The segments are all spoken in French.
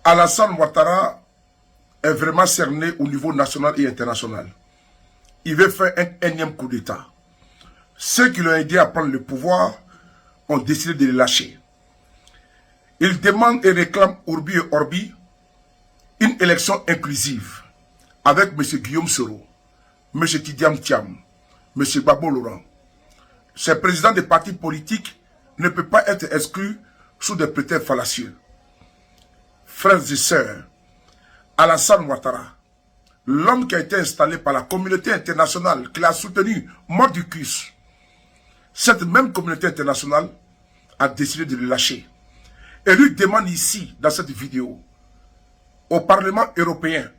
Alassane Ouattara est vraiment cerné au niveau national et international. Il veut faire un énième coup d'État. Ceux qui l'ont aidé à prendre le pouvoir ont décidé de le lâcher. Il demande et réclame Urbi et Orbi une élection inclusive avec M. Guillaume Soro, M. Tidiane Thiam, M. Babo Laurent. Ces présidents des partis politiques ne peuvent pas être exclus sous des prétextes fallacieux. Frères et sœurs, Alassane Ouattara, l'homme qui a été installé par la communauté internationale, qui l'a soutenu, mordicus, cette même communauté internationale a décidé de le lâcher. Et lui demande ici, dans cette vidéo, au Parlement européen,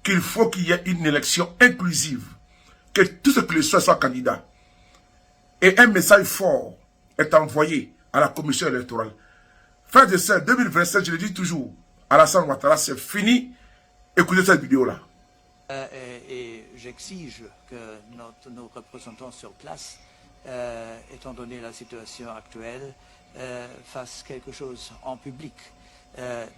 qu'il faut qu'il y ait une élection inclusive, que tous ceux qui le soient candidats. Et un message fort est envoyé à la commission électorale. Frères et sœurs, 2027, je le dis toujours, Alassane Ouattara, c'est fini. Écoutez cette vidéo-là. Et j'exige que nos représentants sur place, étant donné la situation actuelle, fassent quelque chose en public.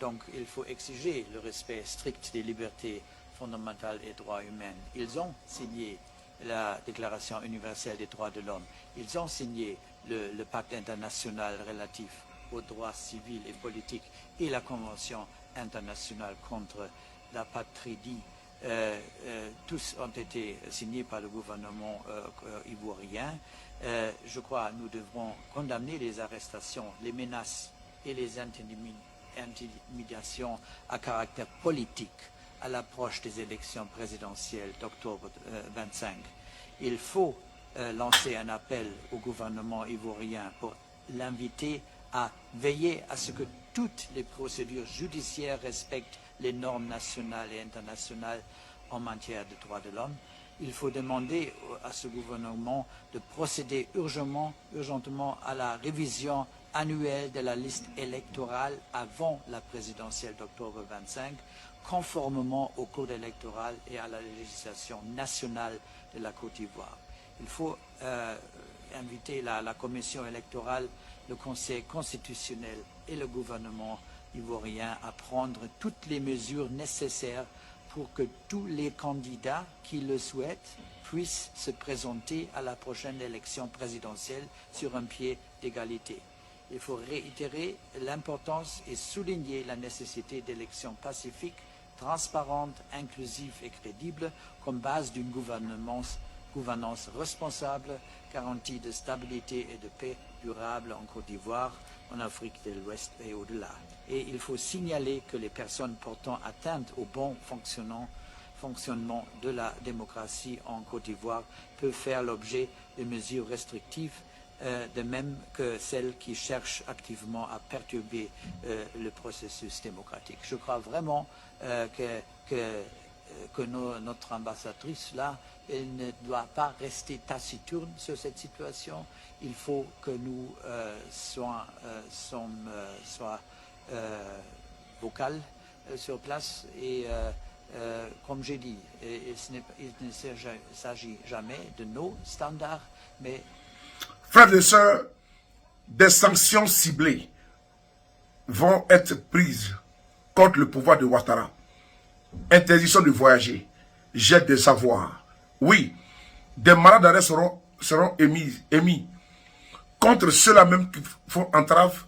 Donc il faut exiger le respect strict des libertés fondamentales et droits humains. Ils ont signé la Déclaration universelle des droits de l'homme. Ils ont signé le pacte international relatif aux droits civils et politiques et la Convention internationale contre l'apatridie. Tous ont été signés par le gouvernement ivoirien. Je crois que nous devrons condamner les arrestations, les menaces et les intimidations à caractère politique à l'approche des élections présidentielles d'octobre 25. Il faut lancer un appel au gouvernement ivoirien pour l'inviter à veiller à ce que toutes les procédures judiciaires respectent les normes nationales et internationales en matière de droits de l'homme. Il faut demander à ce gouvernement de procéder urgentement à la révision annuelle de la liste électorale avant la présidentielle d'octobre 25, conformément au code électoral et à la législation nationale de la Côte d'Ivoire. Il faut inviter la commission électorale, le Conseil constitutionnel et le gouvernement ivoirien à prendre toutes les mesures nécessaires pour que tous les candidats qui le souhaitent puissent se présenter à la prochaine élection présidentielle sur un pied d'égalité. Il faut réitérer l'importance et souligner la nécessité d'élections pacifiques, transparentes, inclusives et crédibles comme base d'une gouvernance responsable, garantie de stabilité et de paix durable en Côte d'Ivoire, en Afrique de l'Ouest et au-delà. Et il faut signaler que les personnes portant atteinte au bon fonctionnement de la démocratie en Côte d'Ivoire peuvent faire l'objet de mesures restrictives, de même que celles qui cherchent activement à perturber le processus démocratique. Je crois vraiment que notre ambassadrice là, elle ne doit pas rester taciturne sur cette situation. Il faut que nous soyons vocales sur place et comme j'ai dit, il ne s'agit jamais de nos standards, mais... Frères et sœurs, des sanctions ciblées vont être prises contre le pouvoir de Ouattara. Interdiction de voyager, jet de savoir. Oui, des mandats d'arrêt seront émis contre ceux-là même qui font entrave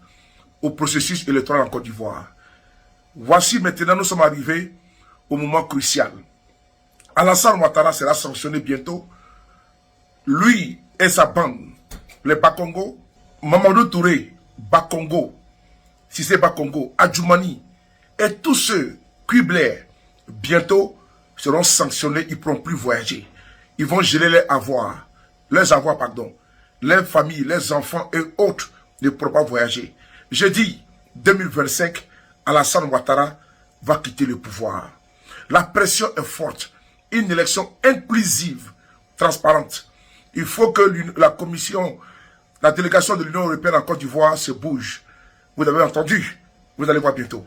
au processus électoral en Côte d'Ivoire. Voici maintenant, nous sommes arrivés au moment crucial. Alassane Ouattara sera sanctionné bientôt. Lui et sa bande, les Bakongo, Mamadou Touré, Bakongo, Sissé Bakongo, Adjoumani, et tous ceux qui Blair, bientôt seront sanctionnés, ils ne pourront plus voyager. Ils vont geler leurs avoirs, leurs familles, leurs enfants et autres ne pourront pas voyager. Jeudi 2025, Alassane Ouattara va quitter le pouvoir. La pression est forte. Une élection inclusive, transparente. Il faut que la délégation de l'Union européenne en Côte d'Ivoire se bouge. Vous avez entendu? Vous allez voir bientôt.